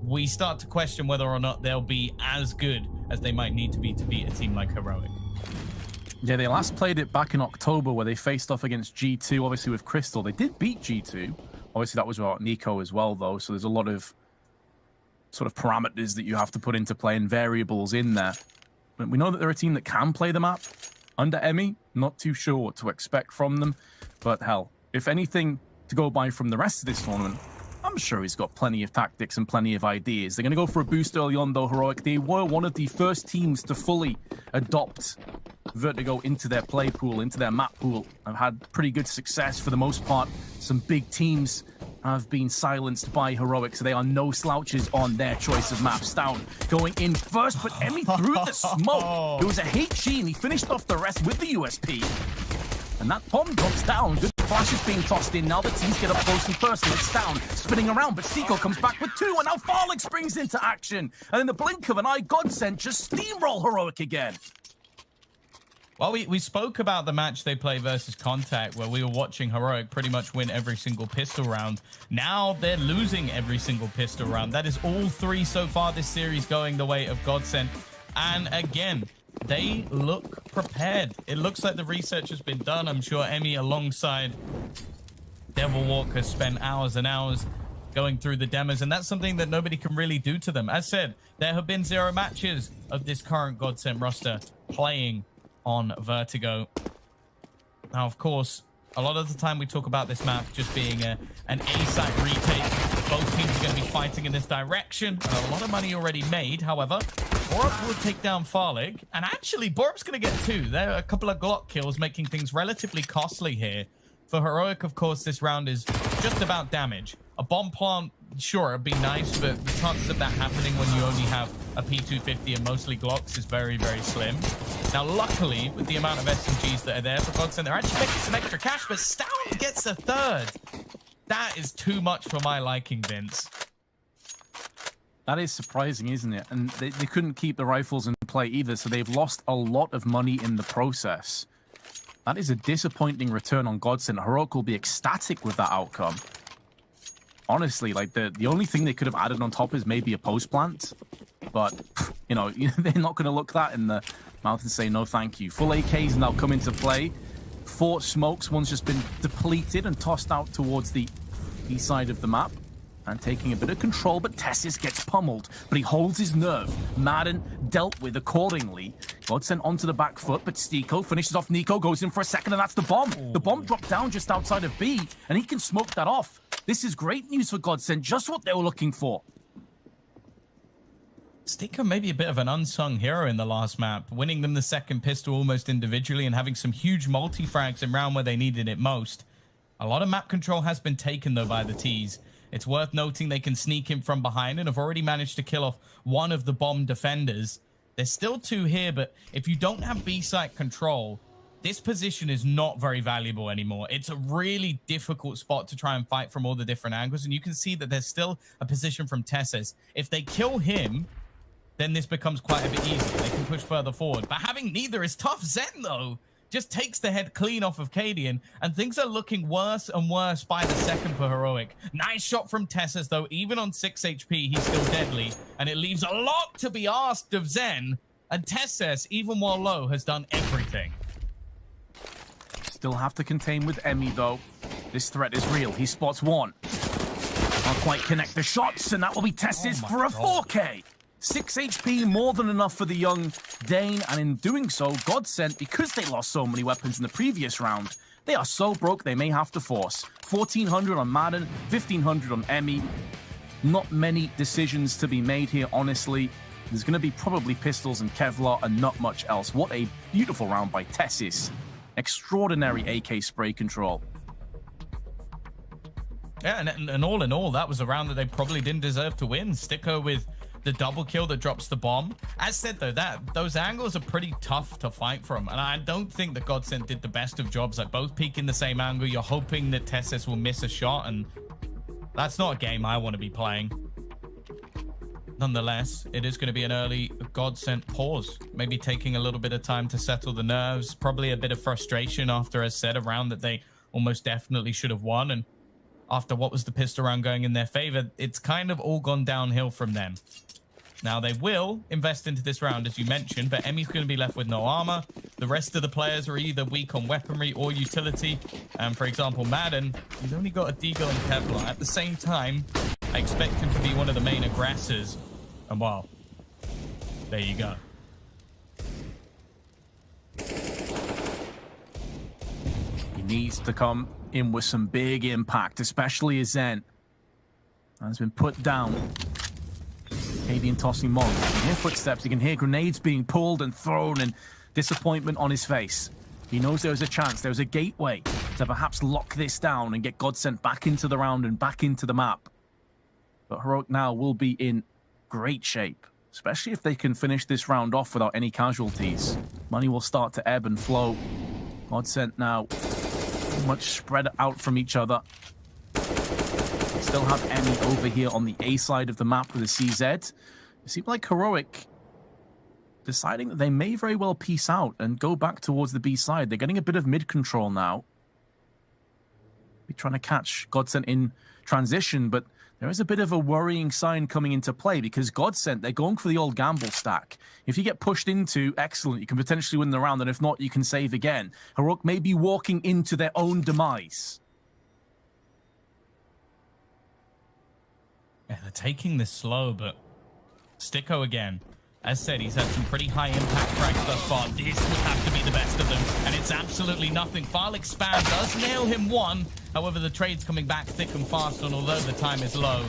we start to question whether or not they'll be as good as they might need to beat a team like Heroic. Yeah, they last played it back in October where they faced off against G2, obviously with Crystal. They did beat G2. Obviously, that was without Nico as well, though, so there's a lot of sort of parameters that you have to put into play and variables in there. But we know that they're a team that can play the map. Under Emmy, not too sure what to expect from them. But hell, if anything to go by from the rest of this tournament, I'm sure he's got plenty of tactics and plenty of ideas. They're going to go for a boost early on, though, Heroic. They were one of the first teams to fully adopt Vertigo into their play pool, into their map pool. I've had pretty good success for the most part. Some big teams have been silenced by Heroic, so they are no slouches on their choice of maps. Down, going in first, but Emmy threw the smoke. It was a HG, and he finished off the rest with the USP. And that bomb drops down. Good flash is being tossed in. Now the teams get up close and personal. It's down, spinning around, but Seiko comes back with 2, and now Farlick springs into action. And in the blink of an eye, GODSENT just steamroll Heroic again. Well, we spoke about the match they play versus Contact, where we were watching Heroic pretty much win every single pistol round. Now they're losing every single pistol round. That is all 3 so far this series going the way of GODSENT. And again, they look prepared. It looks like the research has been done. I'm sure Emmy, alongside Devil Walk, has spent hours and hours going through the demos, and that's something that nobody can really do to them. As said, there have been 0 matches of this current GODSENT roster playing on Vertigo. Now, of course, a lot of the time we talk about this map just being an A-side retake. Both teams are going to be fighting in this direction, and a lot of money already made. However, Borup will take down Farlig, and actually, Borup's going to get 2. There are a couple of Glock kills, making things relatively costly here. For Heroic, of course, this round is just about damage. A bomb plant, sure, it'd be nice, but the chances of that happening when you only have a P250 and mostly Glocks is very, very slim. Now, luckily, with the amount of SMGs that are there for GODSENT, they're actually making some extra cash, but Stout gets a 3rd. That is too much for my liking, Vince. That is surprising, isn't it? And they couldn't keep the rifles in play either, so they've lost a lot of money in the process. That is a disappointing return on GODSENT. Heroic will be ecstatic with that outcome. Honestly, like, the only thing they could have added on top is maybe a post plant. But, you know, they're not going to look that in the mouth and say no thank you. Full AKs now come into play. 4 smokes, one's just been depleted and tossed out towards the east side of the map. And taking a bit of control, but Tessis gets pummeled. But he holds his nerve. Madden dealt with accordingly. GODSENT onto the back foot, but Stiko finishes off Nico, goes in for a second, and that's the bomb. Ooh. The bomb dropped down just outside of B, and he can smoke that off. This is great news for GODSENT, just what they were looking for. Stiko may be a bit of an unsung hero in the last map, winning them the 2nd pistol almost individually and having some huge multi-frags in round where they needed it most. A lot of map control has been taken, though, by the T's. It's worth noting they can sneak in from behind and have already managed to kill off one of the bomb defenders. There's still 2 here, but if you don't have B-site control, this position is not very valuable anymore. It's a really difficult spot to try and fight from all the different angles, and you can see that there's still a position from Tessis. If they kill him, then this becomes quite a bit easier. They can push further forward. But having neither is tough. Zen, though, just takes the head clean off of Cadian, and things are looking worse and worse by the second for Heroic. Nice shot from Tessis, though. Even on 6 HP, he's still deadly, and it leaves a lot to be asked of Zen. And Tessis, even while low, has done everything. Still have to contain with Emmy, though. This threat is real. He spots 1. Can't quite connect the shots, and that will be Tessis for a 4K. 6 HP, more than enough for the young Dane, and in doing so, GODSENT, because they lost so many weapons in the previous round, they are so broke they may have to force. 1,400 on Madden, 1,500 on Emmy. Not many decisions to be made here, honestly. There's going to be probably pistols and Kevlar and not much else. What a beautiful round by Tessis. Extraordinary AK spray control. Yeah, and all in all, that was a round that they probably didn't deserve to win. Sticker with the double kill that drops the bomb. As said, though, those angles are pretty tough to fight from, and I don't think that GODSENT did the best of jobs. Like, both peek in the same angle. You're hoping that Tessis will miss a shot, and that's not a game I want to be playing. Nonetheless, it is going to be an early GODSENT pause. Maybe taking a little bit of time to settle the nerves. Probably a bit of frustration after, as said, a round that they almost definitely should have won. And after what was the pistol round going in their favor, it's kind of all gone downhill from them. Now, they will invest into this round, as you mentioned, but Emmy's going to be left with no armor. The rest of the players are either weak on weaponry or utility. And for example, Madden, he's only got a Deagle and Kevlar. At the same time, I expect him to be one of the main aggressors. And well, there you go. He needs to come in with some big impact, especially as Zen has been put down. Canadian tossing Molly. You can hear footsteps, you can hear grenades being pulled and thrown, and disappointment on his face. He knows there's a chance, there's a gateway to perhaps lock this down and get GODSENT back into the round and back into the map. But Heroic now will be in great shape, especially if they can finish this round off without any casualties. Money will start to ebb and flow. GODSENT now much spread out from each other. Still have Emmy over here on the A side of the map with a CZ. It seems like Heroic deciding that they may very well peace out and go back towards the B side. They're getting a bit of mid control now. We're trying to catch GODSENT in transition, but there is a bit of a worrying sign coming into play because GODSENT, they're going for the old gamble stack. If you get pushed into, excellent, you can potentially win the round, and if not, you can save again. Heroic may be walking into their own demise. Yeah, they're taking this slow, but Sticko again. As said, he's had some pretty high impact frags thus far. This would have to be the best of them, and it's absolutely nothing. File expand does nail him one. However, the trade's coming back thick and fast, and although the time is low,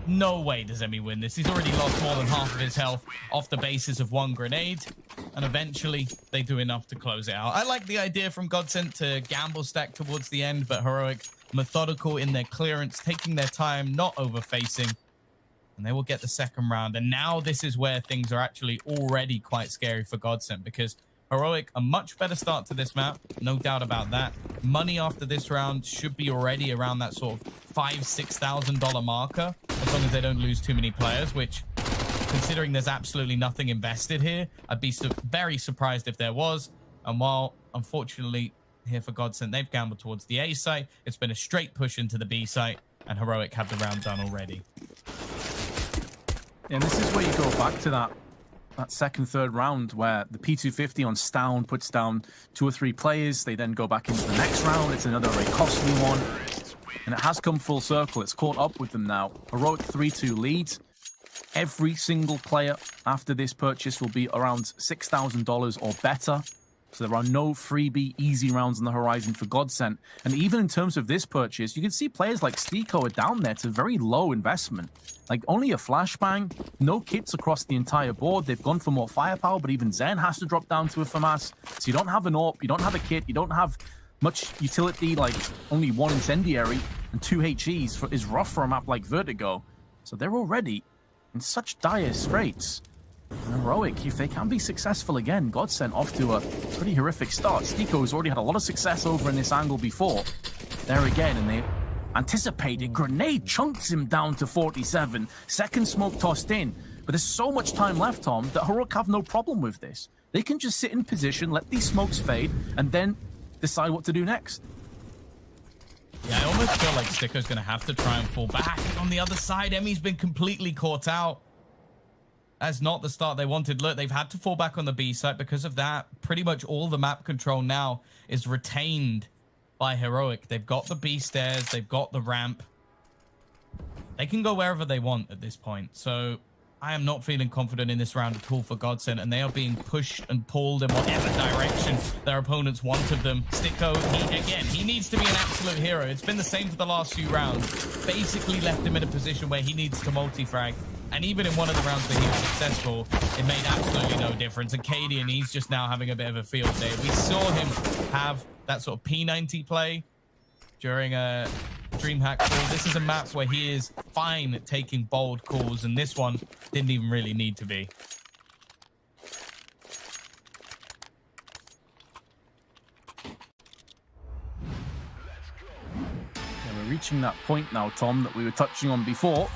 no way does Emmy win this. He's already lost more than half of his health off the basis of one grenade, and eventually they do enough to close it out. I like the idea from GODSENT to gamble stack towards the end, but Heroic methodical in their clearance, taking their time, not over-facing, and they will get the second round. And now this is where things are actually already quite scary for GODSENT, because Heroic, a much better start to this map, no doubt about that. Money after this round should be already around that sort of $5,000-$6,000 marker, as long as they don't lose too many players, which, considering there's absolutely nothing invested here, I'd be very surprised if there was. And while, unfortunately, here for GODSENT, they've gambled towards the A site, it's been a straight push into the B site, and Heroic have the round done already. And this is where you go back to that second, third round where the P250 on Stown puts down 2 or 3 players. They then go back into the next round. It's another very costly one. And it has come full circle. It's caught up with them now. Heroic 3-2 lead. Every single player after this purchase will be around $6,000 or better. So there are no freebie easy rounds on the horizon for GODSENT. And even in terms of this purchase, you can see players like Stiko are down there to very low investment. Like only a flashbang, no kits across the entire board. They've gone for more firepower, but even Zen has to drop down to a FAMAS. So you don't have an AWP, you don't have a kit, you don't have much utility, like only 1 incendiary and 2 HEs is rough for a map like Vertigo. So they're already in such dire straits. And Heroic, if they can be successful again, GODSENT off to a pretty horrific start. Stiko's already had a lot of success over in this angle before. There again, and they anticipated. Grenade chunks him down to 47. Second smoke tossed in. But there's so much time left, Tom, that Heroic have no problem with this. They can just sit in position, let these smokes fade, and then decide what to do next. Yeah, I almost feel like Sticko's going to have to try and fall back. On the other side, Emmy's been completely caught out. That's not the start they wanted. Look, they've had to fall back on the B site because of that. Pretty much all the map control now is retained by Heroic. They've got the B stairs. They've got the ramp. They can go wherever they want at this point. So I am not feeling confident in this round at all for GODSENT, and they are being pushed and pulled in whatever direction their opponents want of them. Sticko, he needs to be an absolute hero. It's been the same for the last few rounds. Basically left him in a position where he needs to multi-frag. And even in one of the rounds where he was successful, it made absolutely no difference. And Cadian, he's just now having a bit of a field day. We saw him have that sort of P90 play during a DreamHack call. This is a map where he is fine at taking bold calls, and this one didn't even really need to be. Yeah, we're reaching that point now, Tom, that we were touching on before.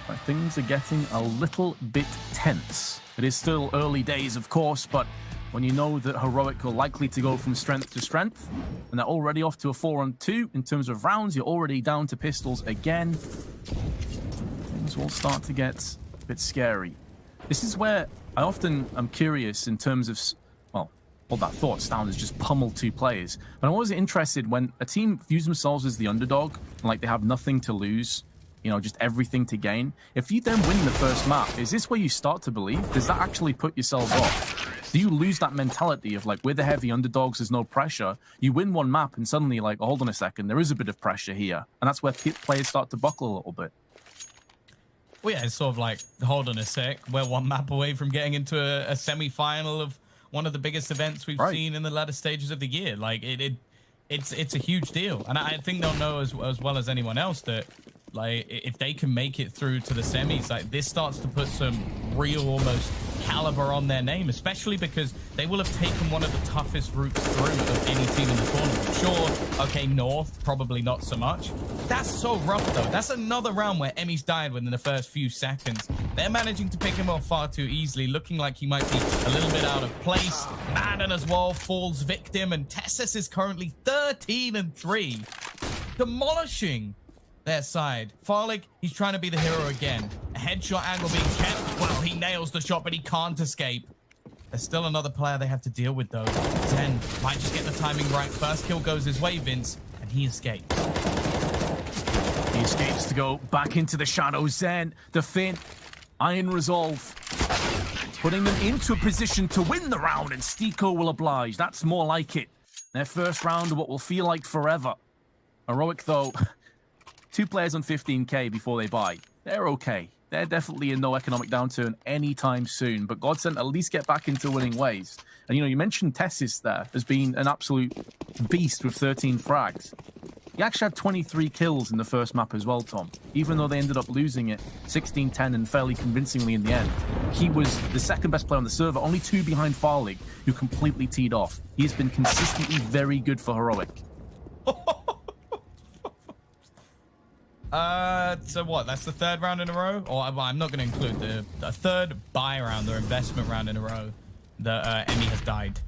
But things are getting a little bit tense. It is still early days, of course, but when you know that Heroic are likely to go from strength to strength, and they're already off to a 4-on-2 in terms of rounds. You're already down to pistols again. Things will start to get a bit scary. This is where I often am curious in terms of, well, all that thought sound is just pummel 2 players. But I'm always interested when a team views themselves as the underdog, and like they have nothing to lose, you know, just everything to gain. If you then win the first map, is this where you start to believe? Does that actually put yourselves off? Do you lose that mentality of like, we're the heavy underdogs, there's no pressure? You win one map and suddenly like, oh, hold on a second, there is a bit of pressure here. And that's where players start to buckle a little bit. Well, yeah, it's sort of like, hold on a sec, we're one map away from getting into a semi-final of one of the biggest events we've seen in the latter stages of the year. Like, it's a huge deal. And I think they'll know as well as anyone else that, like, if they can make it through to the semis, like, this starts to put some real, almost caliber on their name, especially because they will have taken one of the toughest routes through of any team in the tournament. Sure, okay, North, probably not so much. That's so rough, though. That's another round where Emmy's died within the first few seconds. They're managing to pick him off far too easily, looking like he might be a little bit out of place. Madden as well falls victim, and Tessus is currently 13-3, demolishing their side. Farlig, he's trying to be the hero again. A headshot angle being kept. Well, he nails the shot, but he can't escape. There's still another player they have to deal with, though. Zen might just get the timing right. First kill goes his way, Vince, and he escapes. He escapes to go back into the shadows. Zen, the Finn, Iron Resolve, putting them into a position to win the round, and Stiko will oblige. That's more like it. Their first round of what will feel like forever. Heroic, though, 2 players on 15k before they buy. They're okay. They're definitely in no economic downturn anytime soon, but GODSENT at least get back into winning ways. And, you know, you mentioned Tessis there as being an absolute beast with 13 frags. He actually had 23 kills in the first map as well, Tom. Even though they ended up losing it 16-10 and fairly convincingly in the end. He was the second best player on the server, only 2 behind Farlig, who completely teed off. He's been consistently very good for Heroic. So what? That's the 3rd round in a row? Or I'm not going to include the 3rd buy round or investment round in a row that Emmy has died.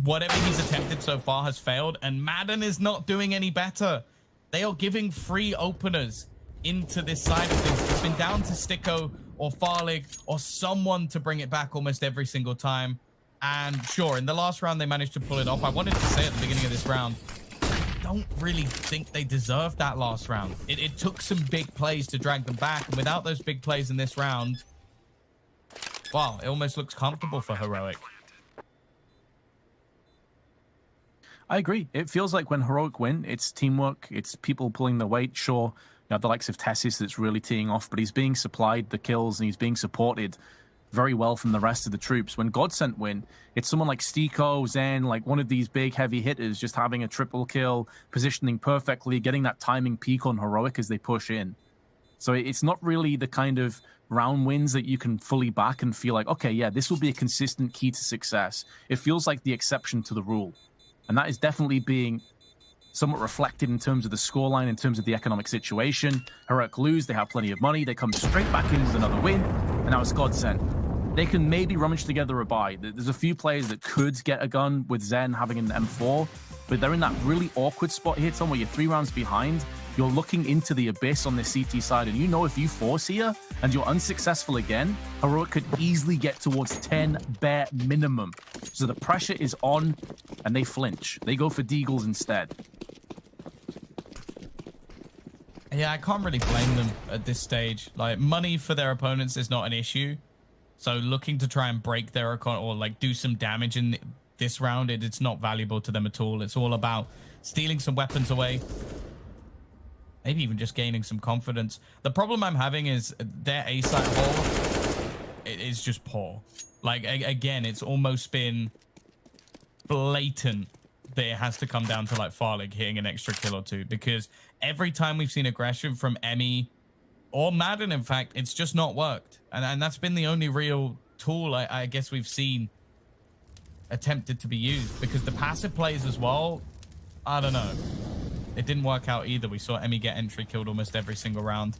Whatever he's attempted so far has failed, and Madden is not doing any better. They are giving free openers into this side of things. It's been down to Stiko or Farlig or someone to bring it back almost every single time. And sure, in the last round, they managed to pull it off. I wanted to say at the beginning of this round, don't really think they deserved that last round. It took some big plays to drag them back, and without those big plays in this round, wow, it almost looks comfortable for Heroic. I agree. It feels like when Heroic win, it's teamwork, it's people pulling the weight. Sure, you have the likes of Tessis that's really teeing off, but he's being supplied the kills and he's being supported very well from the rest of the troops. When GODSENT win, it's someone like Stiko, Zen, like one of these big heavy hitters just having a triple kill, positioning perfectly, getting that timing peak on Heroic as they push in. So it's not really the kind of round wins that you can fully back and feel like, okay, yeah, this will be a consistent key to success. It feels like the exception to the rule. And that is definitely being somewhat reflected in terms of the scoreline, in terms of the economic situation. Heroic lose, they have plenty of money, they come straight back in with another win, and now it's GODSENT. They can maybe rummage together a buy. There's a few players that could get a gun with Zen having an M4, but they're in that really awkward spot here, Tom, where you're 3 rounds behind. You're looking into the abyss on the CT side, and you know if you force here and you're unsuccessful again, Heroic could easily get towards 10 bare minimum. So the pressure is on, and they flinch. They go for Deagles instead. Yeah, I can't really blame them at this stage. Like, money for their opponents is not an issue. So looking to try and break their account or like do some damage in this round, it's not valuable to them at all. It's all about stealing some weapons away. Maybe even just gaining some confidence. The problem I'm having is their A side hold is just poor. Like, again, it's almost been blatant that it has to come down to like Farlig hitting an extra kill or 2, because every time we've seen aggression from Emmy or Madden, in fact, it's just not worked. And that's been the only real tool I guess we've seen attempted to be used, because the passive plays as well, I don't know. It didn't work out either. We saw Emmy get entry killed almost every single round.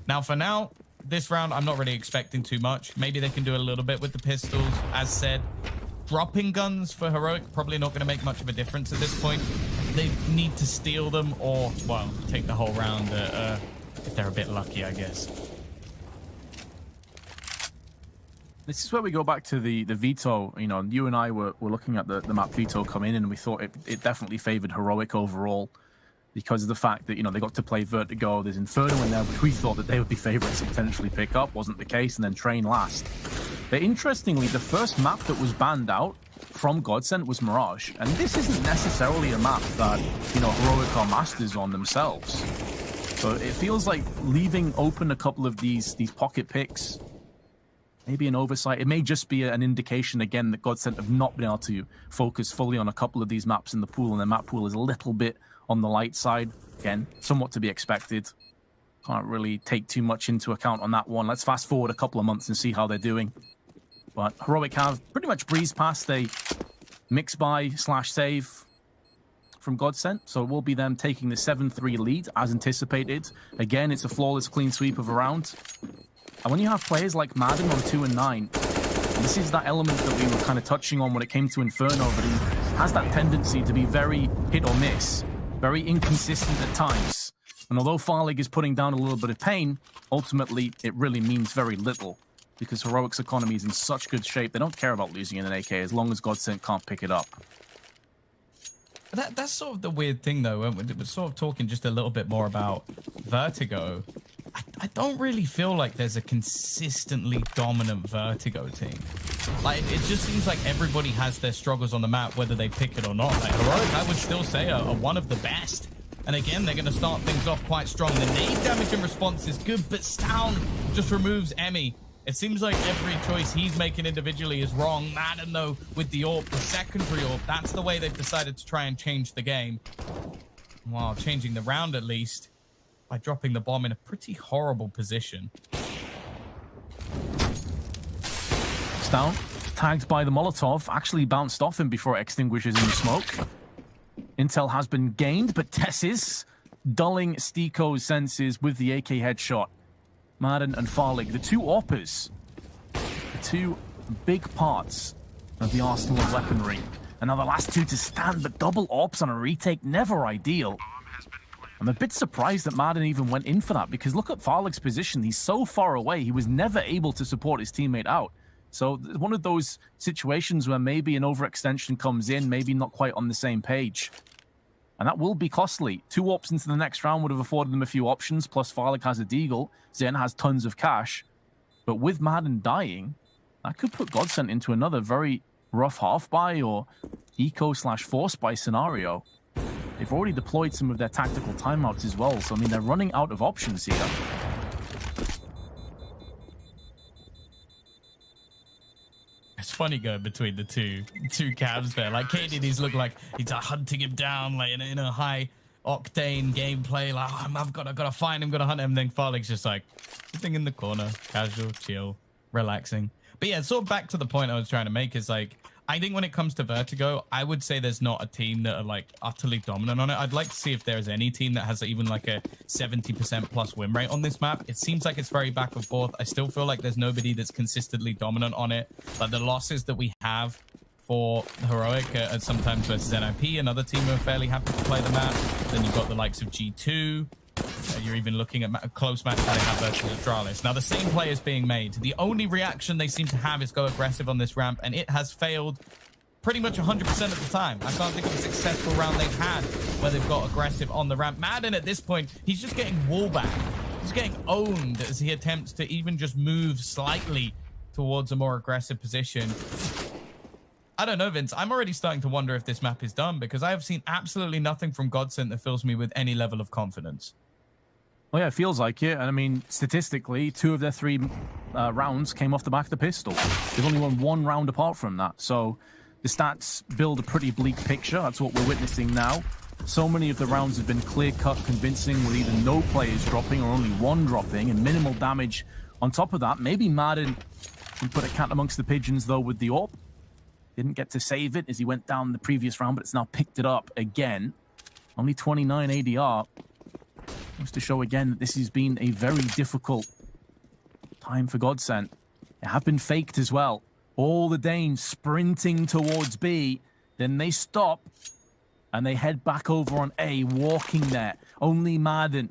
Now, for now, this round, I'm not really expecting too much. Maybe they can do a little bit with the pistols, as said. dropping guns for Heroic probably not going to make much of a difference at this point. They need to steal them or, well, take the whole round if they're a bit lucky, I guess. This is where we go back to the veto. You know, you and I were looking at the map veto come in, and we thought it definitely favored Heroic overall because of the fact that, you know, they got to play Vertigo. There's Inferno in there, which we thought that they would be favorites to potentially pick up. Wasn't the case, and then Train last. But interestingly, the first map that was banned out from GODSENT was Mirage. And this isn't necessarily a map that, you know, Heroic are masters on themselves. So it feels like leaving open a couple of these pocket picks, maybe an oversight. It may just be an indication, again, that GODSENT have not been able to focus fully on a couple of these maps in the pool, and the map pool is a little bit on the light side. Again, somewhat to be expected. Can't really take too much into account on that one. Let's fast forward a couple of months and see how they're doing. But Heroic have pretty much breezed past a mix buy / save from GODSENT, so it will be them taking the 7-3 lead as anticipated. Again, it's a flawless clean sweep of a round. And when you have players like Madden on 2 and 9, this is that element that we were kind of touching on when it came to Inferno, but he has that tendency to be very hit or miss, very inconsistent at times. And although Farlig is putting down a little bit of pain, ultimately it really means very little because Heroic's economy is in such good shape. They don't care about losing in an AK as long as GODSENT can't pick it up. That's sort of the weird thing, though. We're sort of talking just a little bit more about Vertigo. I don't really feel like there's a consistently dominant Vertigo team. Like, it just seems like everybody has their struggles on the map, whether they pick it or not. Like, Heroic, I would still say, are one of the best. And again, they're going to start things off quite strong. The nade damage and response is good, but Stown just removes Emmy. It seems like every choice he's making individually is wrong. Madden, though, with the AWP, the secondary AWP, that's the way they've decided to try and change the game. While changing the round, at least, by dropping the bomb in a pretty horrible position. Stown, tagged by the Molotov, actually bounced off him before it extinguishes in the smoke. Intel has been gained, but Tessis dulling Stiko's senses with the AK headshot. Madden and Farlig, the two AWPers, the two big parts of the arsenal of weaponry. And now the last two to stand, but double AWPs on a retake, never ideal. I'm a bit surprised that Madden even went in for that, because look at Farlig's position. He's so far away, he was never able to support his teammate out. So one of those situations where maybe an overextension comes in, maybe not quite on the same page. And that will be costly. 2 AWPs into the next round would have afforded them a few options, plus Farlig has a deagle, Zen has tons of cash. But with Madden dying, that could put GODSENT into another very rough half-buy or eco/force buy scenario. They've already deployed some of their tactical timeouts as well, so I mean, they're running out of options here. It's funny going between the two cabs there. Like, KDD's look like he's hunting him down, like in a high octane gameplay. Like, oh, I've got to find him, got to hunt him. And then Farlig's just like sitting in the corner, casual, chill, relaxing. But yeah, sort of back to the point I was trying to make is like, I think when it comes to Vertigo, I would say there's not a team that are like utterly dominant on it. I'd like to see if there's any team that has even like a 70% plus win rate on this map. It seems like it's very back and forth. I still feel like there's nobody that's consistently dominant on it. But the losses that we have for Heroic are sometimes versus NIP, another team who are fairly happy to play the map. Then you've got the likes of G2. You're even looking at close matches they have versus Astralis. Now, the same play is being made. The only reaction they seem to have is go aggressive on this ramp, and it has failed pretty much 100% of the time. I can't think of a successful round they've had where they've got aggressive on the ramp. Madden, at this point, he's just getting wallback. He's getting owned as he attempts to even just move slightly towards a more aggressive position. I don't know, Vince. I'm already starting to wonder if this map is done because I have seen absolutely nothing from GODSENT that fills me with any level of confidence. Well, yeah, it feels like it. And I mean, statistically, 2 of their 3 rounds came off the back of the pistol. They've only won 1 round apart from that. So the stats build a pretty bleak picture. That's what we're witnessing now. So many of the rounds have been clear-cut, convincing, with either no players dropping or only 1 dropping and minimal damage on top of that. Maybe Madden can put a cat amongst the pigeons, though, with the AWP. Didn't get to save it as he went down the previous round, but it's now picked it up again. Only 29 ADR. Just to show again that this has been a very difficult time for GODSENT. They have been faked as well. All the Danes sprinting towards B. Then they stop and they head back over on A, walking there. Only Madden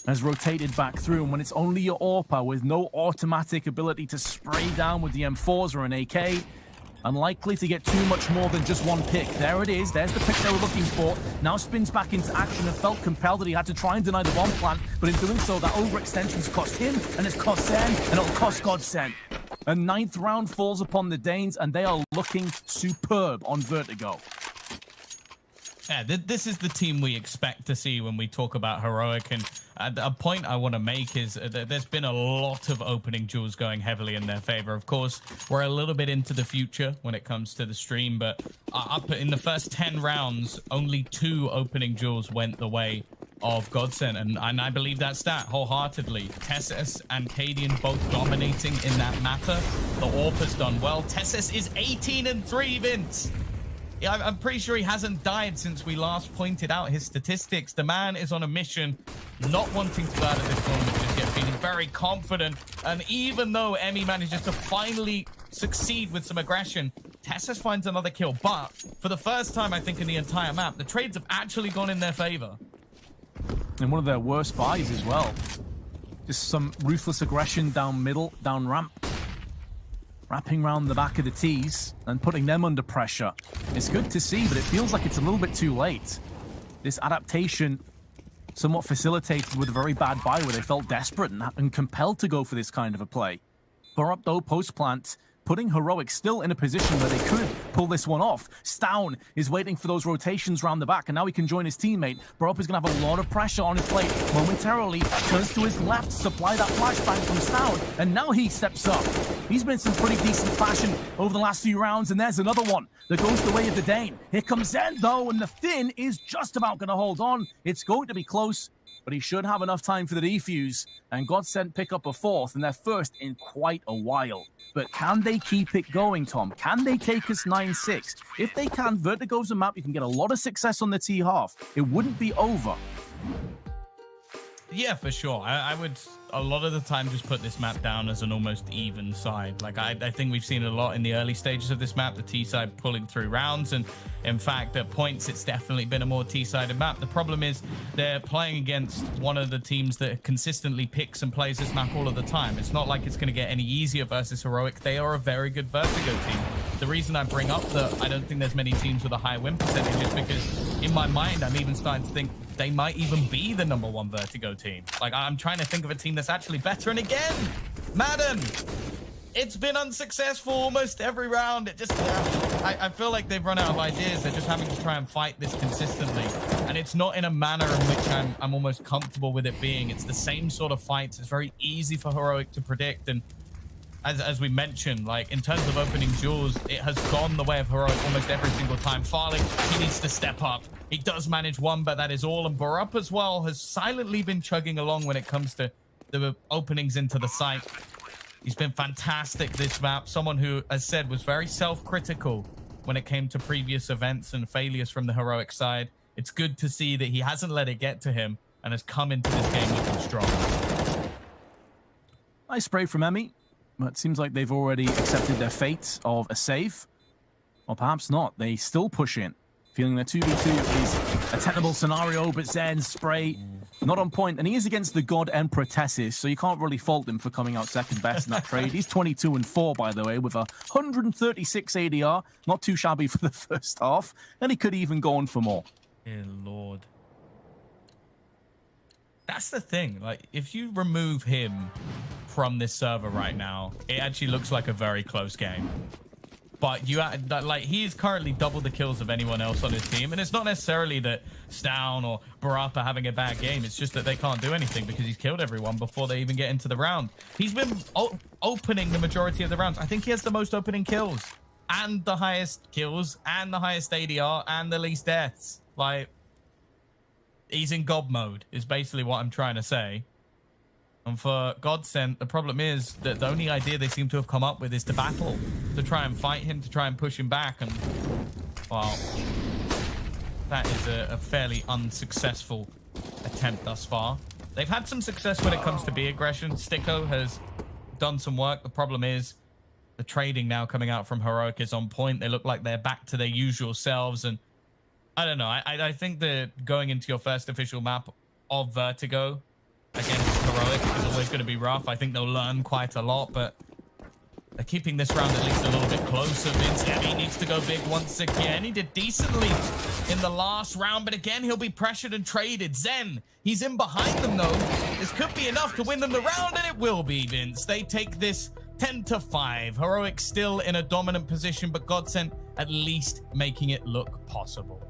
has rotated back through, and when it's only your AWPer with no automatic ability to spray down with the M4s or an AK, unlikely to get too much more than just one pick. There it is. There's the pick they were looking for. Now spins back into action and felt compelled that he had to try and deny the bomb plant, but in doing so, that overextension's cost him, and it's cost Zen, and it'll cost GODSENT. A 9th round falls upon the Danes, and they are looking superb on Vertigo. Yeah, this is the team we expect to see when we talk about Heroic. And a point I want to make is that there's been a lot of opening duels going heavily in their favor. Of course, we're a little bit into the future when it comes to the stream, but up in the first 10 rounds, only 2 opening duels went the way of GODSENT, and I believe that stat wholeheartedly. Tessus and Cadian both dominating in that matter. The AWP has done well. Tessus is 18-3, Vince. Yeah, I'm pretty sure he hasn't died since we last pointed out his statistics. The man is on a mission, not wanting to go out of this tournament just yet, feeling very confident. And even though Emmy manages to finally succeed with some aggression, Tessus finds another kill. But for the first time, I think, in the entire map, the trades have actually gone in their favor. And one of their worst buys as well. Just some ruthless aggression down middle, down ramp. Wrapping around the back of the T's and putting them under pressure. It's good to see, but it feels like it's a little bit too late. This adaptation somewhat facilitated with a very bad buy where they felt desperate and compelled to go for this kind of a play. Burrup, though, post-plant, putting Heroic still in a position where they could pull this one off. Stown is waiting for those rotations around the back, and now he can join his teammate. Burrup is going to have a lot of pressure on his plate. Momentarily, turns to his left to supply that flashbang from Stown, and now he steps up. He's been in some pretty decent fashion over the last few rounds, and there's another one that goes the way of the Dane. Here comes Zen, though, and the Finn is just about going to hold on. It's going to be close, but he should have enough time for the defuse, and GODSENT pick up a 4th, and their first in quite a while. But can they keep it going, Tom? Can they take us 9-6? If they can, Vertigo's a map you can get a lot of success on the T half. It wouldn't be over. Yeah, for sure. I would a lot of the time just put this map down as an almost even side. Like I think we've seen a lot in the early stages of this map, the T side pulling through rounds, and in fact at points it's definitely been a more T-sided map. The problem is they're playing against one of the teams that consistently picks and plays this map all of the time. It's not like it's going to get any easier versus Heroic. They are a very good Vertigo team. The reason I bring up that I don't think there's many teams with a high win percentage is because in my mind I'm even starting to think they might even be the #1 Vertigo team. Like, I'm trying to think of a team that's actually better. And again, Madden, it's been unsuccessful almost every round. It just, I feel like they've run out of ideas. They're just having to try and fight this consistently. And it's not in a manner in which I'm almost comfortable with it being. It's the same sort of fights. It's very easy for Heroic to predict. And as we mentioned, like in terms of opening duels, it has gone the way of Heroic almost every single time. Farley, he needs to step up. He does manage one, but that is all. And Burrup as well has silently been chugging along when it comes to the openings into the site. He's been fantastic this map. Someone who, as said, was very self-critical when it came to previous events and failures from the Heroic side. It's good to see that he hasn't let it get to him and has come into this game looking strong. Nice spray from Emmy. But it seems like they've already accepted their fate of a save. Or perhaps not. They still push in. Feeling their 2v2 is a tenable scenario, but Zen's spray not on point. And he is against the God Emperor Tessus, so you can't really fault him for coming out second best in that trade. He's 22-4, by the way, with a 136 ADR. Not too shabby for the first half. And he could even go on for more. Dear Lord. That's the thing. Like, if you remove him from this server right now, it actually looks like a very close game. But you like, he is currently double the kills of anyone else on his team, and it's not necessarily that Stown or Burrup are having a bad game. It's just that they can't do anything because he's killed everyone before they even get into the round. He's been opening the majority of the rounds. I think he has the most opening kills and the highest kills and the highest ADR and the least deaths. Like, he's in God mode is basically what I'm trying to say. And for GODSENT, the problem is that the only idea they seem to have come up with is to battle, to try and fight him, to try and push him back. And, well, that is a fairly unsuccessful attempt thus far. They've had some success when it comes to B aggression. Sticko has done some work. The problem is The trading now coming out from Heroic is on point. They look like they're back to their usual selves. And I don't know. I think that going into your first official map of Vertigo against Heroic is always going to be rough. I think they'll learn quite a lot, but they're keeping this round at least a little bit closer. Vince, yeah, he needs to go big once again. He did decently in the last round, but again, he'll be pressured and traded. Zen, he's in behind them, though. This could be enough to win them the round, and it will be, Vince. They take this 10-5. Heroic still in a dominant position, but GODSENT at least making it look possible.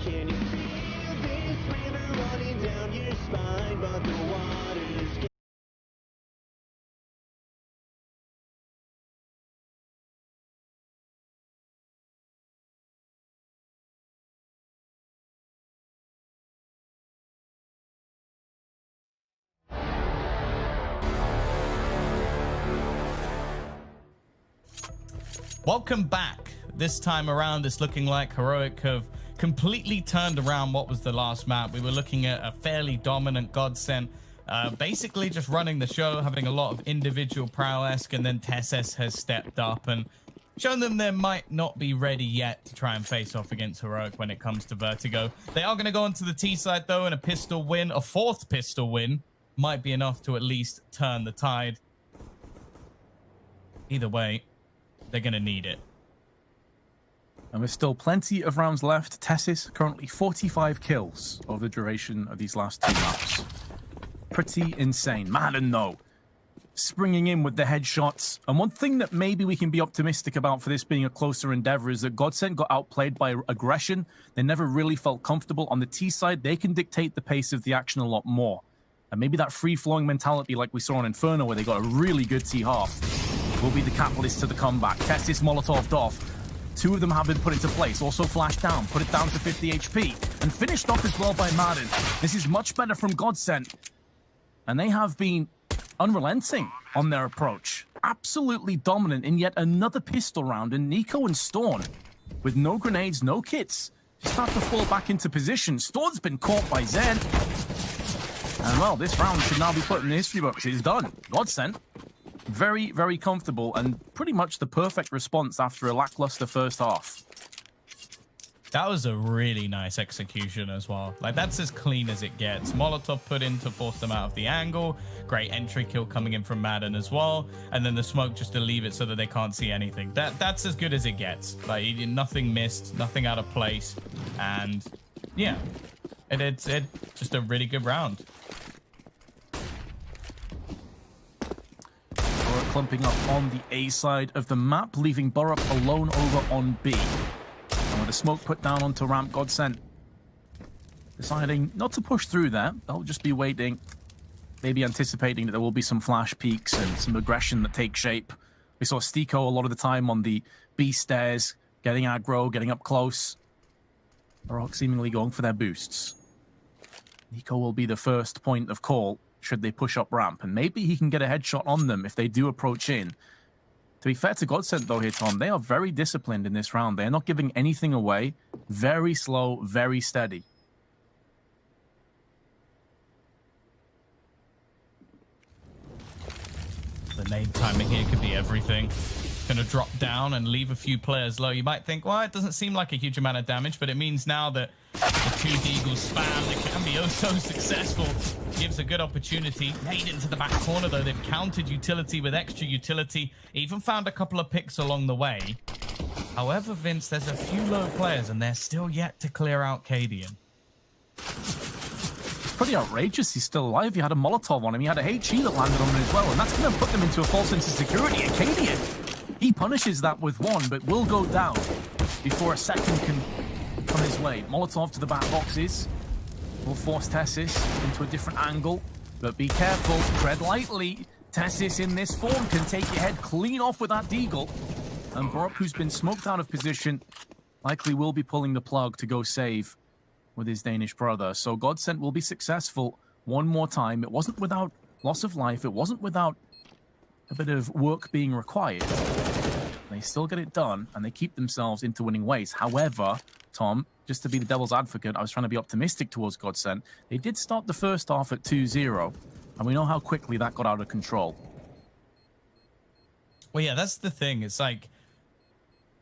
Can you feel this river running down your spine, but the water's Welcome back. This time around, it's looking like Heroic have completely turned around what was the last map. We were looking at a fairly dominant GODSENT, basically just running the show, having a lot of individual prowess, and then Tesses has stepped up and shown them they might not be ready yet to try and face off against Heroic when it comes to Vertigo. They are going to go onto the T side, though, and a pistol win, a fourth pistol win, might be enough to at least turn the tide. Either way, they're going to need it. And there's still plenty of rounds left. Tessis currently 45 kills over the duration of these last two maps. Pretty insane. Madden, though, springing in with the headshots. And one thing that maybe we can be optimistic about for this being a closer endeavor is that GODSENT got outplayed by aggression. They never really felt comfortable. On the T side, they can dictate the pace of the action a lot more. And maybe that free-flowing mentality like we saw on Inferno, where they got a really good T-half, will be the catalyst to the comeback. Tessis Molotov'd off. Two of them have been put into place. Also flashed down, put it down to 50 HP, and finished off as well by Madden. This is much better from GODSENT. And they have been unrelenting on their approach. Absolutely dominant in yet another pistol round. And Nico and Storn, with no grenades, no kits, just have to fall back into position. Storn's been caught by Zen. And well, this round should now be put in the history books. It's done. GODSENT. Very, very comfortable and pretty much the perfect response after a lackluster first half. That was a really nice execution as well. Like, that's as clean as it gets. Molotov put in to force them out of the angle. Great entry kill coming in from Madden as well. And then the smoke just to leave it so that they can't see anything. That's as good as it gets. Like, nothing missed, nothing out of place. And yeah, it's just a really good round. Borup clumping up on the A side of the map, leaving Borup alone over on B. And with the smoke put down onto ramp, GODSENT deciding not to push through there. They'll just be waiting, maybe anticipating that there will be some flash peaks and some aggression that takes shape. We saw Stiko a lot of the time on the B stairs, getting aggro, getting up close. Baroque seemingly going for their boosts. Nico will be the first point of call should they push up ramp, and maybe he can get a headshot on them if they do approach in. To be fair to GODSENT though here, Tom, they are very disciplined in this round. They're not giving anything away. Very slow, very steady. The nade timing here could be everything. Gonna drop down and leave a few players low. You might think, well, it doesn't seem like a huge amount of damage, but it means now that the two Deagles spam, they can be oh so successful. Gives a good opportunity. Nade into the back corner though. They've countered utility with extra utility. Even found a couple of picks along the way. However, Vince, there's a few low players and they're still yet to clear out Cadian. It's pretty outrageous he's still alive. He had a Molotov on him. He had a HE that landed on him as well, and that's going to put them into a false sense of security. And Cadian, he punishes that with one, but will go down before a second can come his way. Molotov to the back boxes will force Tessis into a different angle, but be careful, tread lightly. Tessis in this form can take your head clean off with that Deagle. And Borup, who's been smoked out of position, likely will be pulling the plug to go save with his Danish brother. So GODSENT will be successful one more time. It wasn't without loss of life. It wasn't without a bit of work being required. They still get it done, and they keep themselves into winning ways. However, Tom, just to be the devil's advocate, I was trying to be optimistic towards GODSENT. They did start the first half at 2-0, and we know how quickly that got out of control. Well, yeah, that's the thing. It's like,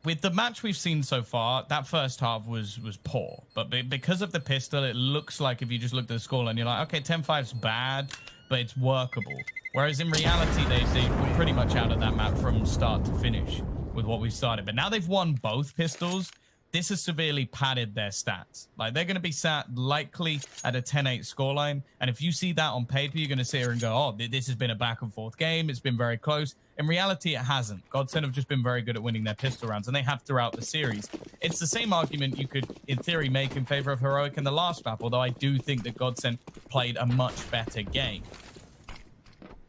with the match we've seen so far, that first half was poor. But because of the pistol, it looks like if you just look at the scoreline, you're like, okay, 10-5's bad, but it's workable. Whereas in reality, they were pretty much out of that map from start to finish with what we started. But now they've won both pistols. This has severely padded their stats. Like, they're going to be sat likely at a 10-8 scoreline. And if you see that on paper, you're going to sit here and go, oh, this has been a back and forth game. It's been very close. In reality, it hasn't. GODSENT have just been very good at winning their pistol rounds, and they have throughout the series. It's the same argument you could, in theory, make in favor of Heroic in the last map, although I do think that GODSENT played a much better game.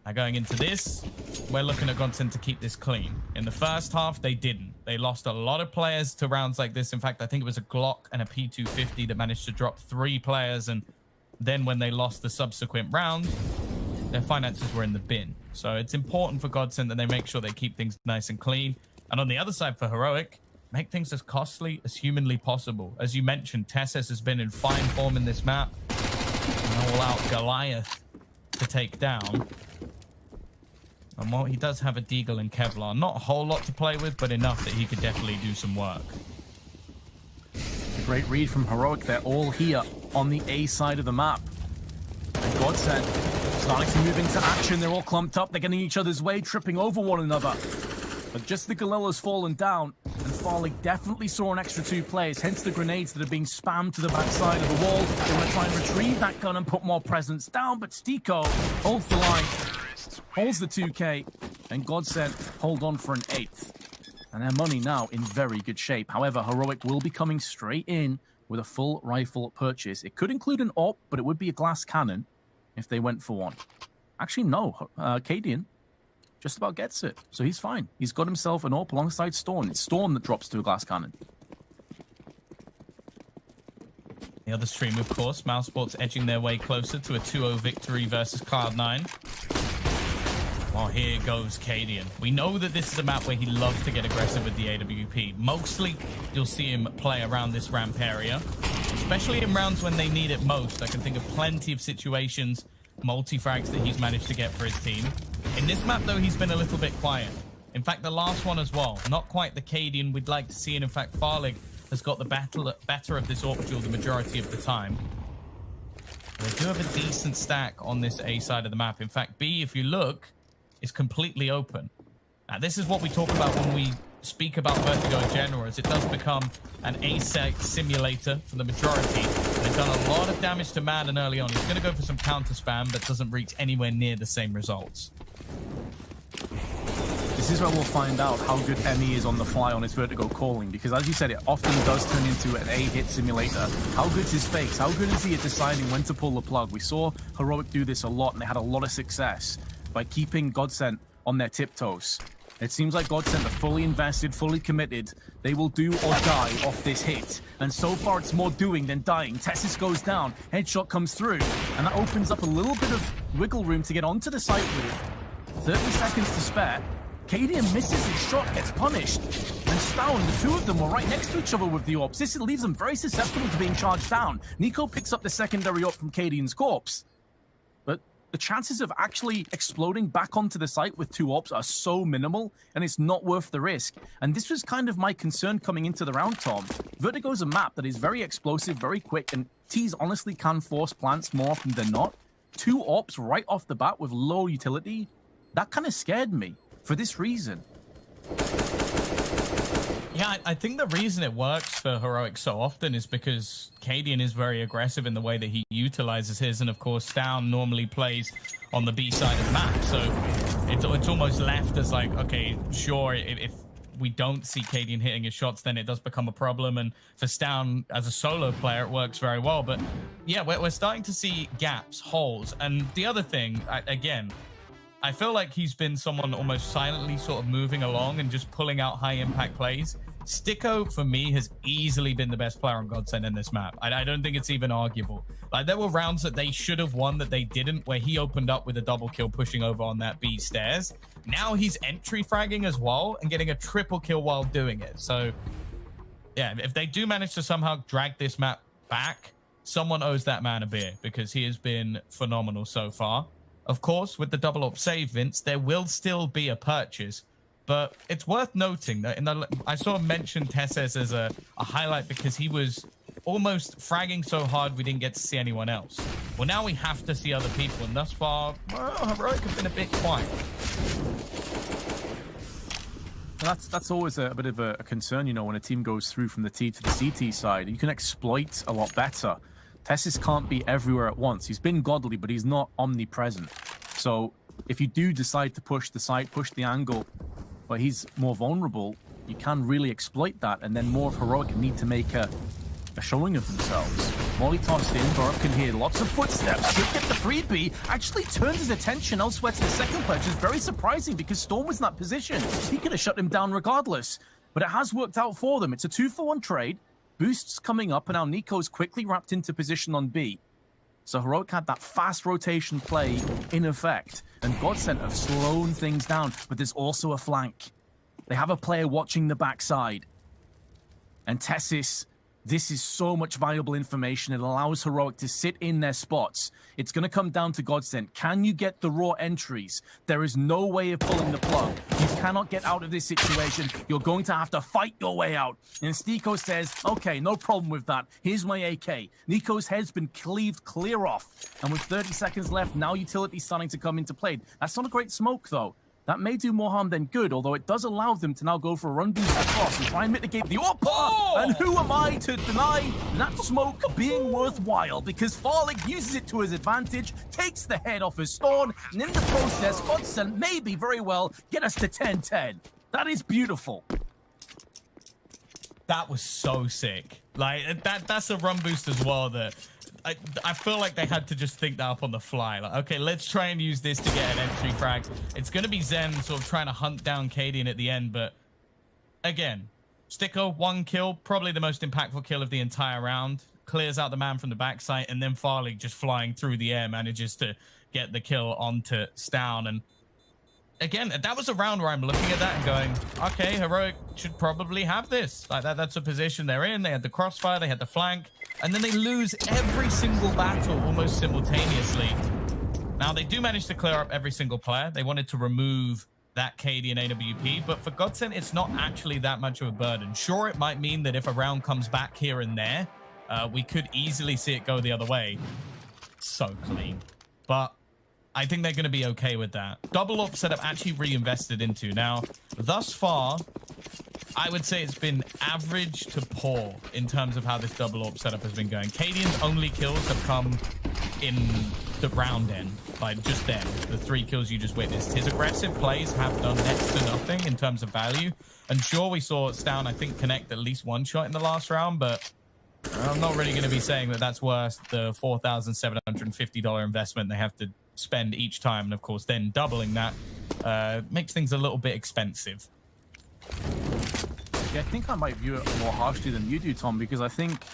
Now, going into this, we're looking at GODSENT to keep this clean. In the first half, they didn't. They lost a lot of players to rounds like this. In fact, I think it was a Glock and a P250 that managed to drop 3 players, and then when they lost the subsequent round, their finances were in the bin. So it's important for GODSENT that they make sure they keep things nice and clean. And on the other side for Heroic, make things as costly as humanly possible. As you mentioned, Tessis has been in fine form in this map. An all-out Goliath to take down. And while he does have a Deagle and Kevlar, not a whole lot to play with, but enough that he could definitely do some work. It's a great read from Heroic. They're all here on the A side of the map. And GODSENT starting to move into action. They're all clumped up. They're getting each other's way, tripping over one another. But just the Galilla's fallen down, and Farley definitely saw an extra 2 players, hence the grenades that are being spammed to the backside of the wall. They want to try and retrieve that gun and put more presence down, but Stiko holds the line, holds the 2K, and GODSENT hold on for an 8th. And their money now in very good shape. However, Heroic will be coming straight in with a full rifle purchase. It could include an AWP, but it would be a glass cannon if they went for one. Actually, no. Cadian just about gets it, so he's fine. He's got himself an AWP alongside Storm. It's Storm that drops to a glass cannon. The other stream, of course, Mousesports edging their way closer to a 2-0 victory versus Cloud9. Well, here goes Cadian. We know that this is a map where he loves to get aggressive with the AWP. Mostly, you'll see him play around this ramp area, especially in rounds when they need it most. I can think of plenty of situations, multi-frags that he's managed to get for his team. In this map, though, he's been a little bit quiet. In fact, the last one as well. Not quite the Cadian we'd like to see. And in fact, Farlig has got the better of this AWP duel the majority of the time. They do have a decent stack on this A side of the map. In fact, B, if you look, is completely open. Now, this is what we talk about when we speak about Vertigo in general, as it does become an A site simulator for the majority. They've done a lot of damage to Madden early on. He's going to go for some counter spam, but doesn't reach anywhere near the same results. This is where we'll find out how good Emmy is on the fly on his vertigo calling, because as you said, it often does turn into an A-hit simulator. How good's his fakes? How good is he at deciding when to pull the plug? We saw Heroic do this a lot, and they had a lot of success by keeping GODSENT on their tiptoes. It seems like GODSENT are fully invested, fully committed. They will do or die off this hit. And so far, it's more doing than dying. Tessis goes down, headshot comes through, and that opens up a little bit of wiggle room to get onto the site with. 30 seconds to spare. Cadian misses his shot, gets punished. And Stown, the two of them were right next to each other with the AWPs. This leaves them very susceptible to being charged down. Nico picks up the secondary AWP from Cadian's corpse. But the chances of actually exploding back onto the site with two AWPs are so minimal, and it's not worth the risk. And this was kind of my concern coming into the round, Tom. Vertigo's a map that is very explosive, very quick, and T's honestly can force plants more often than not. Two AWPs right off the bat with low utility, that kind of scared me. For this reason. Yeah, I think the reason it works for Heroic so often is because Cadian is very aggressive in the way that he utilizes his, and of course Down normally plays on the B side of the map, so it's almost left as like, okay, sure, if we don't see Cadian hitting his shots, then it does become a problem, and for Stown as a solo player, it works very well. But yeah, we're starting to see gaps, holes, and the other thing, again, I feel like he's been someone almost silently sort of moving along and just pulling out high impact plays. Sticko, for me, has easily been the best player on GODSENT in this map. I don't think it's even arguable. Like, there were rounds that they should have won that they didn't, where he opened up with a double kill pushing over on that B stairs. Now he's entry fragging as well and getting a triple kill while doing it. So yeah, if they do manage to somehow drag this map back, someone owes that man a beer, because he has been phenomenal so far. Of course, with the double up save, Vince, there will still be a purchase, but it's worth noting that I saw him mention Tesses as a highlight because he was almost fragging so hard we didn't get to see anyone else. Well, now we have to see other people, and thus far, well, Heroic have been a bit quiet. That's always a bit of a concern, you know, when a team goes through from the T to the CT side. You can exploit a lot better. Tessis can't be everywhere at once. He's been godly, but he's not omnipresent. So if you do decide to push the site, push the angle, but he's more vulnerable, you can really exploit that, and then more of Heroic need to make a showing of themselves. Molly tossed in, Burke can hear lots of footsteps, should get the freebie, actually turns his attention elsewhere to the second player, which is very surprising because Storm was in that position. He could have shut him down regardless, but it has worked out for them. It's a 2-for-1 trade. Boosts coming up, and now Nico's quickly wrapped into position on B. So Heroic had that fast rotation play in effect, and GODSENT have slowed things down, but there's also a flank. They have a player watching the backside. And Tessis, this is so much valuable information. It allows Heroic to sit in their spots. It's going to come down to GODSENT. Can you get the raw entries? There is no way of pulling the plug. You cannot get out of this situation. You're going to have to fight your way out. And Nico says, okay, no problem with that. Here's my AK. Nico's head's been cleaved clear off. And with 30 seconds left, now utility's starting to come into play. That's not a great smoke, though. That may do more harm than good, although it does allow them to now go for a run boost across and try and mitigate the AWP. Oh! And who am I to deny that smoke being worthwhile? Because Farlig uses it to his advantage, takes the head off his Storm, and in the process, GODSENT maybe very well get us to 10-10. That is beautiful. That was so sick. Like, that's a run boost as well that I feel like they had to just think that up on the fly. Like, okay, let's try and use this to get an entry frag. It's going to be Zen sort of trying to hunt down Cadian at the end, but again, Sticko, 1 kill, probably the most impactful kill of the entire round. Clears out the man from the backside, and then Farley just flying through the air manages to get the kill onto Stown. And again, that was a round where I'm looking at that and going, okay, Heroic should probably have this. Like that's a position they're in. They had the crossfire, they had the flank, and then they lose every single battle almost simultaneously. Now, they do manage to clear up every single player. They wanted to remove that KD and AWP, but for GODSENT, it's not actually that much of a burden. Sure, it might mean that if a round comes back here and there, we could easily see it go the other way. So clean. But I think they're going to be okay with that. Double up setup actually reinvested into. Now, thus far, I would say it's been average to poor in terms of how this double up setup has been going. Cadian's only kills have come in the round end, like just then, the 3 kills you just witnessed. His aggressive plays have done next to nothing in terms of value. And sure, we saw Stown, I think, connect at least 1 shot in the last round, but I'm not really going to be saying that that's worth the $4,750 investment they have to spend each time. And of course, then doubling that makes things a little bit expensive. Yeah, I think I might view it more harshly than you do, Tom, because I think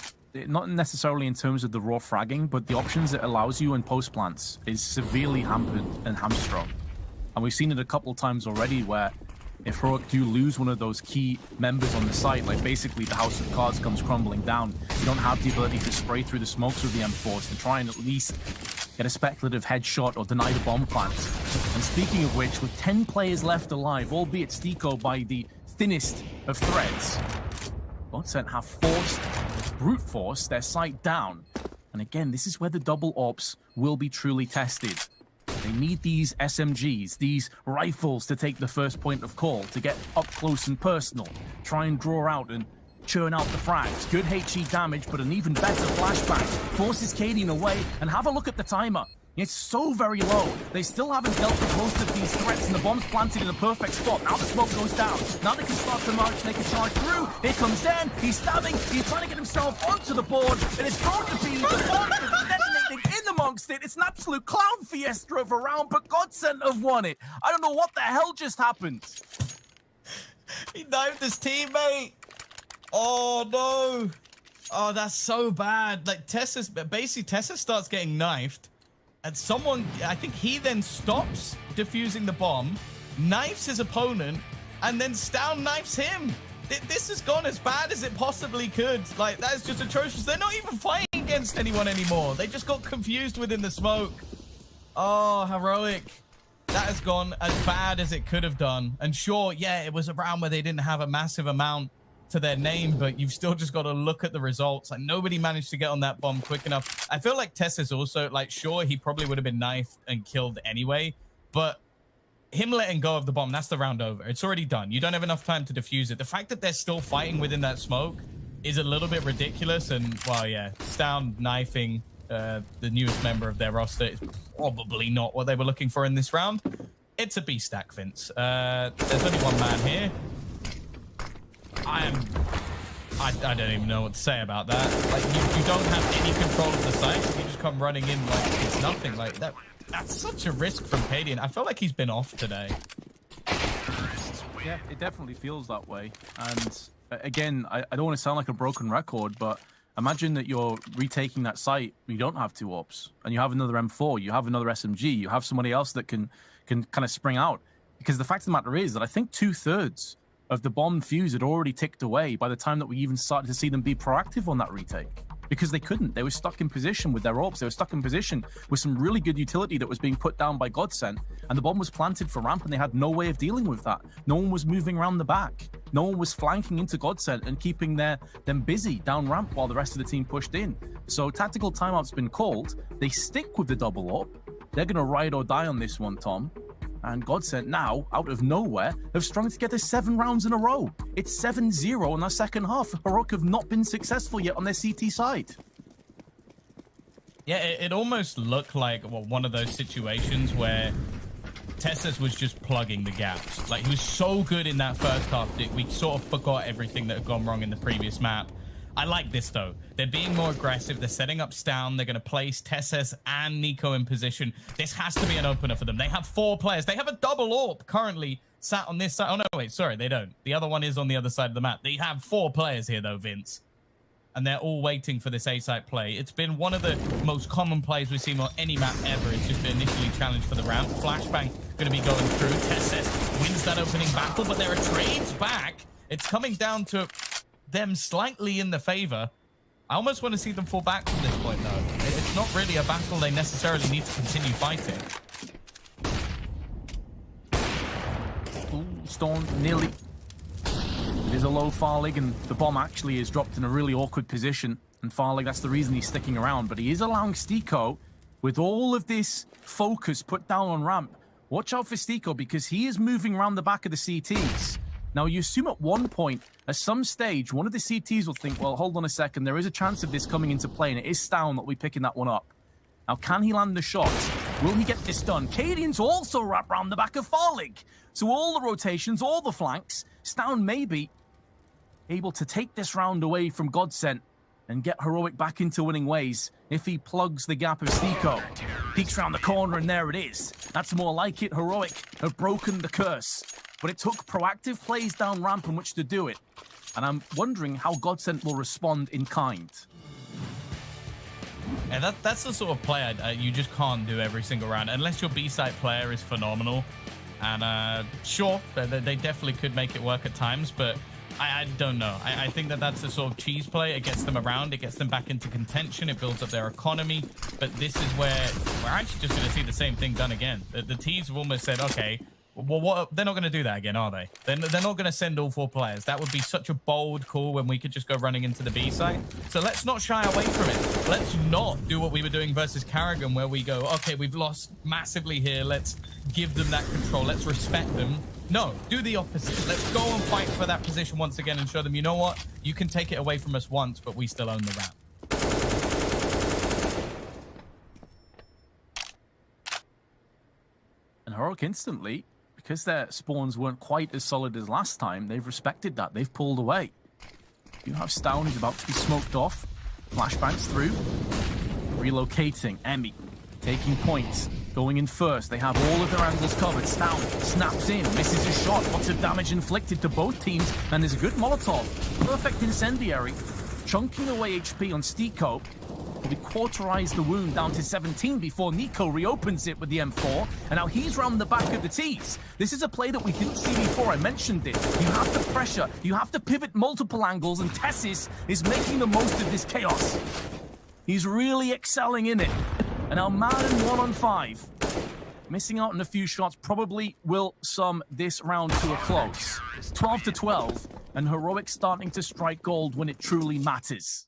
not necessarily in terms of the raw fragging, but the options it allows you in post plants is severely hampered and hamstrung. And we've seen it a couple of times already where if Heroic do lose one of those key members on the site, like basically the house of cards comes crumbling down, you don't have the ability to spray through the smokes with the M4s to try and at least get a speculative headshot or deny the bomb plant. And speaking of which, with 10 players left alive, albeit Stico by the thinnest of threads, GODSENT have brute forced their site down. And again, this is where the double ops will be truly tested. They need these SMGs, these rifles to take the first point of call, to get up close and personal, try and draw out and churn out the frags. Good HE damage, but an even better flashbang. Forces Cadian away, and have a look at the timer. It's so very low. They still haven't dealt with most of these threats, and the bomb's planted in a perfect spot. Now the smoke goes down. Now they can start to march, they can charge through. Here comes Zen. He's stabbing. He's trying to get himself onto the board, and it's going to be the bomb detonating in amongst it. It's an absolute clown fiesta of a round, but GODSENT have won it. I don't know what the hell just happened. He knifed his teammate. Oh, no. Oh, that's so bad. Like, Tessa starts getting knifed. And someone, I think he then stops defusing the bomb, knifes his opponent, and then Stown knifes him. This has gone as bad as it possibly could. Like, that is just atrocious. They're not even fighting against anyone anymore. They just got confused within the smoke. Oh, Heroic. That has gone as bad as it could have done. And sure, yeah, it was a round where they didn't have a massive amount to their name, but you've still just got to look at the results. Like, nobody managed to get on that bomb quick enough. I feel like Tessa's also, like, sure, he probably would have been knifed and killed anyway, but him letting go of the bomb, that's the round over. It's already done. You don't have enough time to defuse it. The fact that they're still fighting within that smoke is a little bit ridiculous. And, well, yeah, Stown knifing the newest member of their roster is probably not what they were looking for in this round. It's a B stack, Vince. There's only one man here. I don't even know what to say about that. Like, you don't have any control of the site. You just come running in like it's nothing. Like, that's such a risk from Cadian. I feel like he's been off today. Yeah, it definitely feels that way. And again, I don't want to sound like a broken record, but imagine that you're retaking that site, you don't have 2 ops, and you have another M4, you have another SMG, you have somebody else that can kind of spring out. Because the fact of the matter is that I think 2/3 of the bomb fuse had already ticked away by the time that we even started to see them be proactive on that retake. Because they couldn't. They were stuck in position with their orbs. They were stuck in position with some really good utility that was being put down by GODSENT, and the bomb was planted for ramp, and they had no way of dealing with that. No one was moving around the back. No one was flanking into GODSENT and keeping them busy down ramp while the rest of the team pushed in. So tactical timeout's been called. They stick with the double up. They're going to ride or die on this one, Tom. And GODSENT now, out of nowhere, have strung together 7 rounds in a row. It's 7-0 in our second half. Heroic have not been successful yet on their CT side. Yeah, it almost looked like one of those situations where Tessas was just plugging the gaps. Like, he was so good in that first half that we sort of forgot everything that had gone wrong in the previous map. I like this, though. They're being more aggressive. They're setting up Stown. They're going to place Tesses and Nico in position. This has to be an opener for them. They have 4 players. They have a double AWP currently sat on this side. Oh, no, wait. Sorry, they don't. The other one is on the other side of the map. They have 4 players here, though, Vince. And they're all waiting for this A-site play. It's been one of the most common plays we've seen on any map ever. It's just initially challenged for the round. Flashbang going to be going through. Tesses wins that opening battle, but there are trades back. It's coming down to them slightly in the favor. I almost want to see them fall back from this point, though. It's not really a battle they necessarily need to continue fighting. Ooh, Storm nearly. It is a low Farlig, and the bomb actually is dropped in a really awkward position. And Farlig, that's the reason he's sticking around. But he is allowing Stiko, with all of this focus put down on ramp. Watch out for Stiko, because he is moving around the back of the CTs. Now, you assume at one point, at some stage, one of the CTs will think, well, hold on a second, there is a chance of this coming into play, and it is Stown that will be picking that one up. Now, can he land the shot? Will he get this done? Cadian's also wrapped around the back of Farlig. So all the rotations, all the flanks, Stown may be able to take this round away from GODSENT and get Heroic back into winning ways if he plugs the gap of Stiko. Peeks around the corner, and there it is. That's more like it. Heroic have broken the curse. But it took proactive plays down ramp in which to do it. And I'm wondering how GODSENT will respond in kind. And that's the sort of play you just can't do every single round, unless your B-side player is phenomenal. And sure, they definitely could make it work at times, but I don't know. I think that's a sort of cheese play. It gets them around, it gets them back into contention, it builds up their economy. But this is where we're actually just going to see the same thing done again. The teams have almost said, okay, well, they're not going to do that again, are they? They're not going to send all 4 players. That would be such a bold call when we could just go running into the B side. So let's not shy away from it. Let's not do what we were doing versus Karrigan, where we go, okay, we've lost massively here. Let's give them that control. Let's respect them. No, do the opposite. Let's go and fight for that position once again and show them, you know what? You can take it away from us once, but we still own the ramp. And Heroic instantly, because their spawns weren't quite as solid as last time, they've respected that. They've pulled away. You have Stown, who's about to be smoked off. Flashbangs through. Relocating. Emmy taking points. Going in first. They have all of their angles covered. Stown snaps in. Misses a shot. Lots of damage inflicted to both teams. And there's a good Molotov. Perfect incendiary. Chunking away HP on Stiko. We quarterize the wound down to 17 before Nico reopens it with the M4, and now he's round the back of the T's. This is a play that we didn't see before. I mentioned it. You have to pressure, you have to pivot multiple angles, and Tessis is making the most of this chaos. He's really excelling in it. And now Madden 1 on 5. Missing out on a few shots probably will sum this round to a close. 12-12, and Heroic starting to strike gold when it truly matters.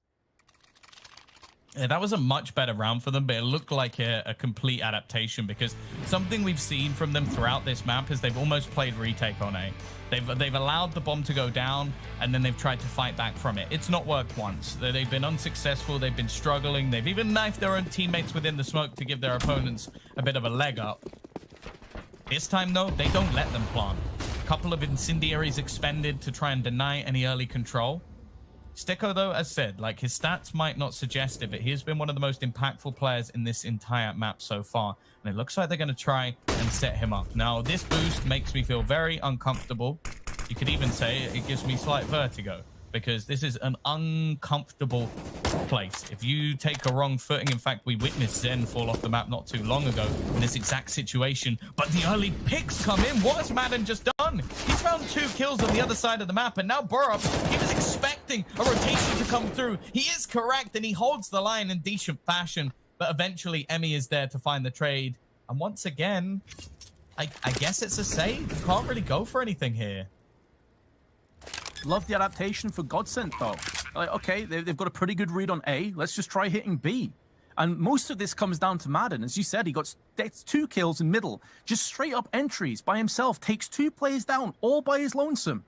Yeah, that was a much better round for them, but it looked like a complete adaptation, because something we've seen from them throughout this map is they've almost played retake on A. They've allowed the bomb to go down, and then they've tried to fight back from it. It's not worked once. They've been unsuccessful. They've been struggling. They've even knifed their own teammates within the smoke to give their opponents a bit of a leg up. This time, though, they don't let them plant. A couple of incendiaries expended to try and deny any early control. Stiko, though, as said, like, his stats might not suggest it, but he has been one of the most impactful players in this entire map so far. And it looks like they're going to try and set him up. Now, this boost makes me feel very uncomfortable. You could even say it gives me slight vertigo, because this is an uncomfortable place. If you take a wrong footing, in fact, we witnessed Zen fall off the map not too long ago in this exact situation, but the early picks come in. What has Madden just done? He's found 2 kills on the other side of the map, and now Borup, he was expecting a rotation to come through. He is correct, and he holds the line in decent fashion, but eventually Emmy is there to find the trade. And once again, I guess it's a save. You can't really go for anything here. Love the adaptation for GODSENT, though. Like, okay, they've got a pretty good read on A. Let's just try hitting B. And most of this comes down to Madden. As you said, he got 2 kills in middle. Just straight up entries by himself. Takes 2 players down, all by his lonesome.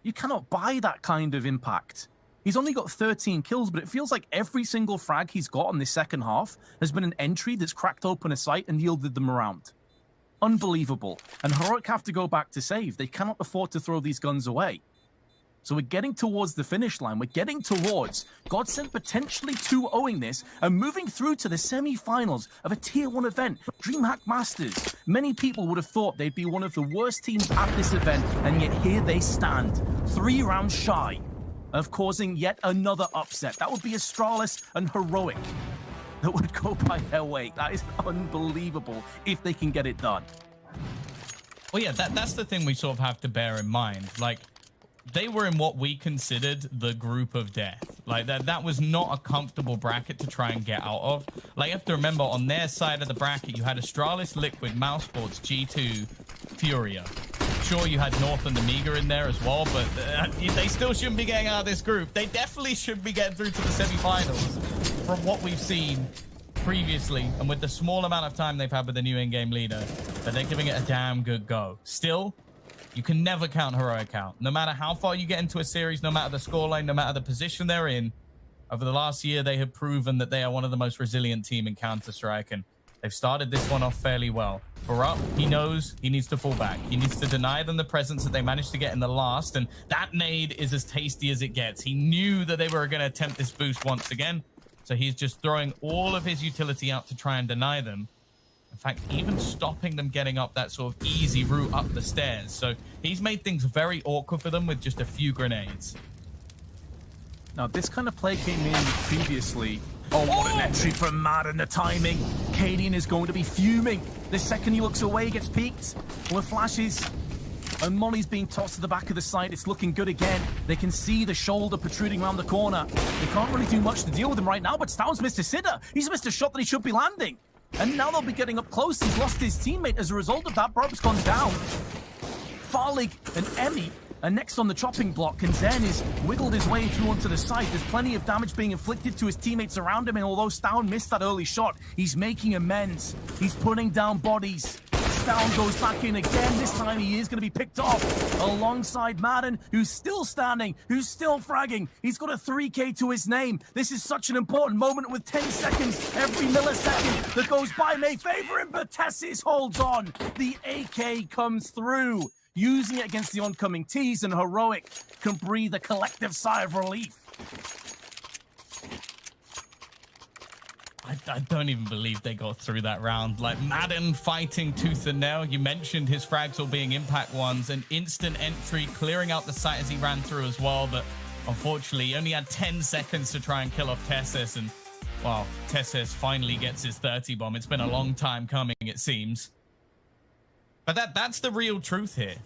You cannot buy that kind of impact. He's only got 13 kills, but it feels like every single frag he's got in this second half has been an entry that's cracked open a site and yielded them around. Unbelievable. And Heroic have to go back to save. They cannot afford to throw these guns away. So we're getting towards the finish line. We're getting towards GODSENT potentially 2-0ing this and moving through to the semi-finals of a Tier 1 event, DreamHack Masters. Many people would have thought they'd be one of the worst teams at this event, and yet here they stand, 3 rounds shy of causing yet another upset. That would be Astralis and Heroic that would go by their weight. That is unbelievable if they can get it done. Well, yeah, that's the thing we sort of have to bear in mind. Like, they were in what we considered the group of death. Like, that was not a comfortable bracket to try and get out of. Like, you have to remember, on their side of the bracket, you had Astralis, Liquid, Mousesports, G2, Furia. Sure, you had North and Amiga in there as well, but they still shouldn't be getting out of this group. They definitely should be getting through to the semifinals from what we've seen previously, and with the small amount of time they've had with the new in-game leader, but they're giving it a damn good go. Still, you can never count Heroic out. No matter how far you get into a series, no matter the scoreline, no matter the position they're in, over the last year, they have proven that they are one of the most resilient team in Counter-Strike, and they've started this one off fairly well. Barup, he knows he needs to fall back. He needs to deny them the presence that they managed to get in the last, and that nade is as tasty as it gets. He knew that they were going to attempt this boost once again, so he's just throwing all of his utility out to try and deny them. In fact, even stopping them getting up that sort of easy route up the stairs. So he's made things very awkward for them with just a few grenades. Now, this kind of play came in previously. Oh, what an entry from Madden, the timing. Cadian is going to be fuming. The second he looks away, he gets peeked with flashes. And Molly's being tossed to the back of the site. It's looking good again. They can see the shoulder protruding around the corner. They can't really do much to deal with him right now, but Stound's missed a sitter. He's missed a shot that he should be landing. And now they'll be getting up close. He's lost his teammate as a result of that. Barup's gone down. Farlig and Emmy are next on the chopping block, and Zen has wiggled his way through onto the side. There's plenty of damage being inflicted to his teammates around him, and although Stound missed that early shot, he's making amends. He's putting down bodies. Stound goes back in again. This time he is going to be picked off alongside Madden, who's still standing, who's still fragging. He's got a 3K to his name. This is such an important moment with 10 seconds. Every millisecond that goes by may favor him, but Tessis holds on. The AK comes through. Using it against the oncoming T's, and Heroic can breathe a collective sigh of relief. I don't even believe they got through that round. Like, Madden fighting tooth and nail. You mentioned his frags all being impact ones, and instant entry, clearing out the site as he ran through as well. But unfortunately, he only had 10 seconds to try and kill off Tessis. And, well, Tessis finally gets his 30 bomb. It's been a long time coming, it seems. But that's the real truth here.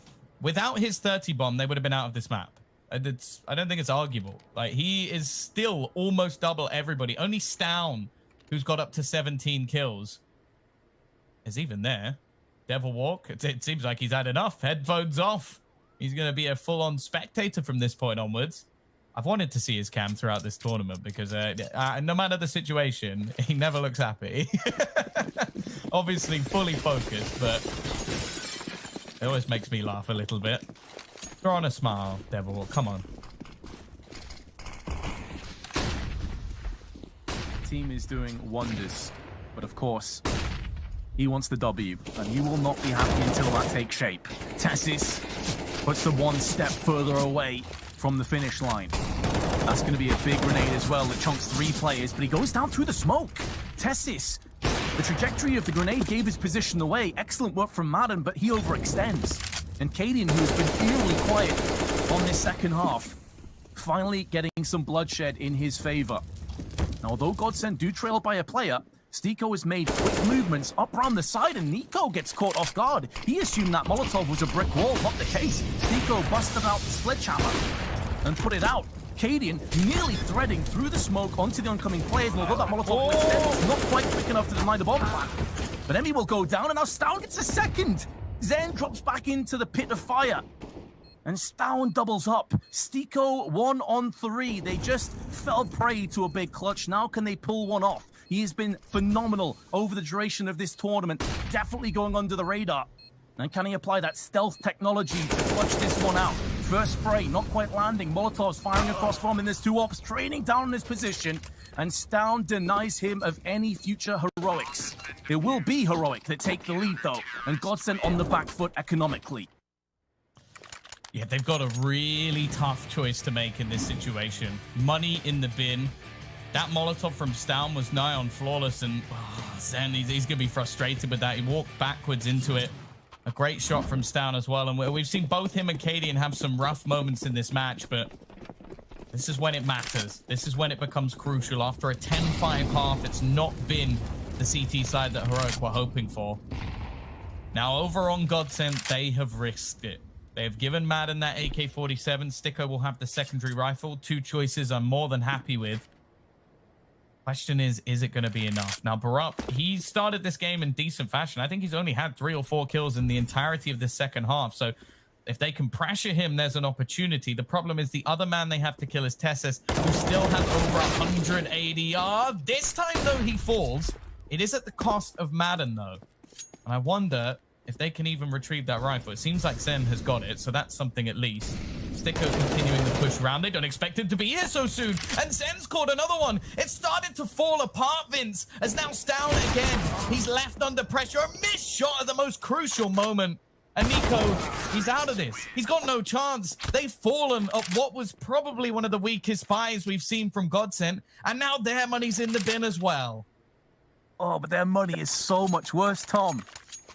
Without his 30 bomb, they would have been out of this map. I don't think it's arguable. Like, he is still almost double everybody. Only Stown, who's got up to 17 kills, is even there. Devil Walk, it seems like he's had enough. Headphones off. He's going to be a full-on spectator from this point onwards. I've wanted to see his cam throughout this tournament because no matter the situation, he never looks happy. Obviously fully focused, but it always makes me laugh a little bit. Throw on a smile, Devil Walk. Come on. Team is doing wonders, but of course, he wants the W, and you will not be happy until that takes shape. Tessis puts them one step further away from the finish line. That's going to be a big grenade as well that chunks 3 players, but he goes down through the smoke. Tessis, the trajectory of the grenade gave his position away. Excellent work from Madden, but he overextends. And Cadian, who's been eerily quiet on this second half, finally getting some bloodshed in his favor. Now, although GODSENT do trail by a player, Stiko has made quick movements up around the side, and Nico gets caught off guard. He assumed that Molotov was a brick wall, not the case. Stiko busted out the sledgehammer and put it out. Cadian nearly threading through the smoke onto the oncoming players, and although that Molotov was not quite quick enough to deny the bomb plant. But Emmy will go down, and now Stound gets a second. Zen drops back into the pit of fire. And Stound doubles up. Stiko 1 on 3. They just fell prey to a big clutch. Now can they pull one off? He has been phenomenal over the duration of this tournament. Definitely going under the radar. And can he apply that stealth technology to clutch this one out? First spray, not quite landing. Molotov's firing across from him. There's 2 ops training down in his position. And Stound denies him of any future heroics. It will be Heroic that take the lead, though. And GODSENT on the back foot economically. Yeah, they've got a really tough choice to make in this situation. Money in the bin. That Molotov from Stound was nigh on flawless, and Zen, he's going to be frustrated with that. He walked backwards into it. A great shot from Stound as well, and we've seen both him and Cadian have some rough moments in this match, but this is when it matters. This is when it becomes crucial. After a 10-5 half, it's not been the CT side that Heroic were hoping for. Now, over on GODSENT, they have risked it. They have given Madden that AK-47. Sticko will have the secondary rifle. 2 choices I'm more than happy with. Question is it going to be enough? Now, Barup, he started this game in decent fashion. I think he's only had 3 or 4 kills in the entirety of this second half. So If they can pressure him, there's an opportunity. The problem is the other man they have to kill is Tessus, who still has over 180 AR. This time, though, he falls. It is at the cost of Madden, though. And I wonder if they can even retrieve that rifle. It seems like Zen has got it, so that's something at least. Sticko continuing the push round. They don't expect him to be here so soon. And Zen's caught another one. It started to fall apart, Vince, as now Stown again. He's left under pressure. A missed shot at the most crucial moment. And Nico, he's out of this. He's got no chance. They've fallen at what was probably one of the weakest buys we've seen from GODSENT. And now their money's in the bin as well. Oh, but their money is so much worse, Tom.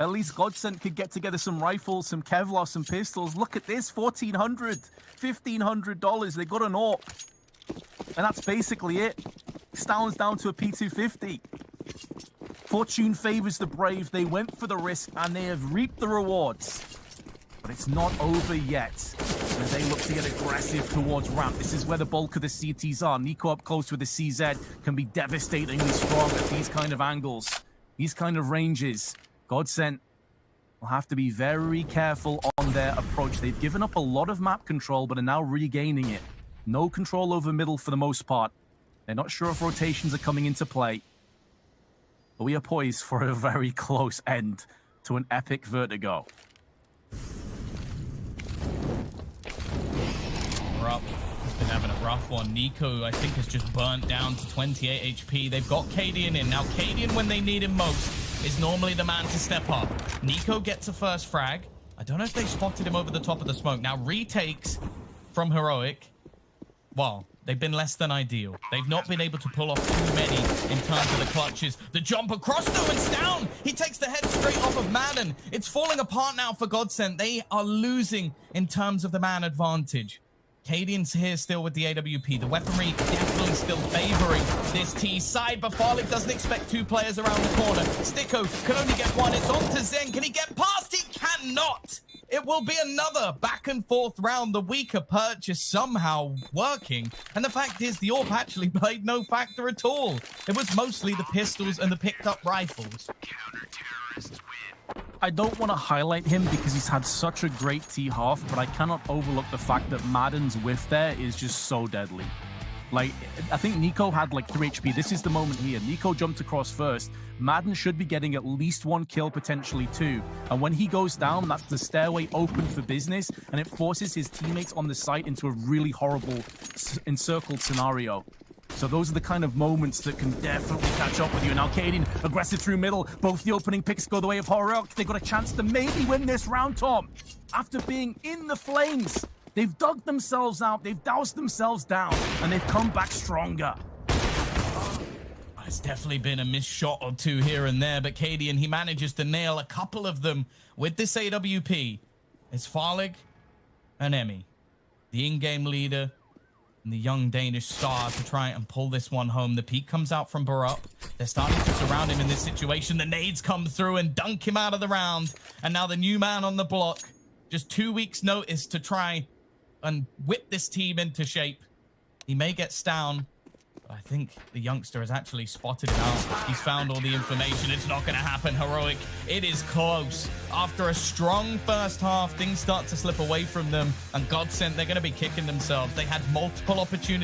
At least GODSENT could get together some rifles, some Kevlar, some pistols. Look at this, $1,400, $1,500. They got an AWP. And that's basically it. Stown's down to a P250. Fortune favors the brave. They went for the risk, and they have reaped the rewards. But it's not over yet. As they look to get aggressive towards ramp. This is where the bulk of the CTs are. Nico up close with the CZ can be devastatingly strong at these kind of angles, these kind of ranges. GODSENT will have to be very careful on their approach. They've given up a lot of map control, but are now regaining it. No control over middle for the most part. They're not sure if rotations are coming into play. But we are poised for a very close end to an epic vertigo. We're up. He's been having a rough one. Nico, I think, has just burnt down to 28 HP. They've got Cadian in. Now, Cadian, when they need him most, is normally the man to step up. Nico gets a first frag. I don't know if they spotted him over the top of the smoke. Now, retakes from Heroic. Well, they've been less than ideal. They've not been able to pull off too many in terms of the clutches. The jump across, though, and down. He takes the head straight off of Madden. It's falling apart now for GODSENT. They are losing in terms of the man advantage. Cadian's here still with the AWP. The weaponry definitely still favoring this T side, but Farley doesn't expect two players around the corner. Sticko can only get one. It's on to Zen. Can he get past? He cannot. It will be another back and forth round. The weaker purchase somehow working. And the fact is, the AWP actually played no factor at all. It was mostly the pistols and the picked up rifles. I don't want to highlight him because he's had such a great T-half, but I cannot overlook the fact that Madden's whiff there is just so deadly. Like, I think Nico had like 3 HP. This is the moment here. Nico jumped across first. Madden should be getting at least 1 kill, potentially 2. And when he goes down, that's the stairway open for business, and it forces his teammates on the site into a really horrible encircled scenario. So those are the kind of moments that can definitely catch up with you. Now, Cadian, aggressive through middle. Both the opening picks go the way of Heroic. They got a chance to maybe win this round, Tom. After being in the flames, they've dug themselves out. They've doused themselves down, and they've come back stronger. It's definitely been a missed shot or two here and there, but Cadian, he manages to nail a couple of them with this AWP. It's Farlig and Emmy, the in-game leader, and the young Danish star to try and pull this one home. The peak comes out from Barup. They're starting to surround him in this situation. The nades come through and dunk him out of the round. And now the new man on the block. Just 2 weeks notice to try and whip this team into shape. He may get down. I think the youngster has actually spotted him out. He's found all the information. It's not going to happen, Heroic. It is close. After a strong first half, things start to slip away from them. And GODSENT, they're going to be kicking themselves. They had multiple opportunities.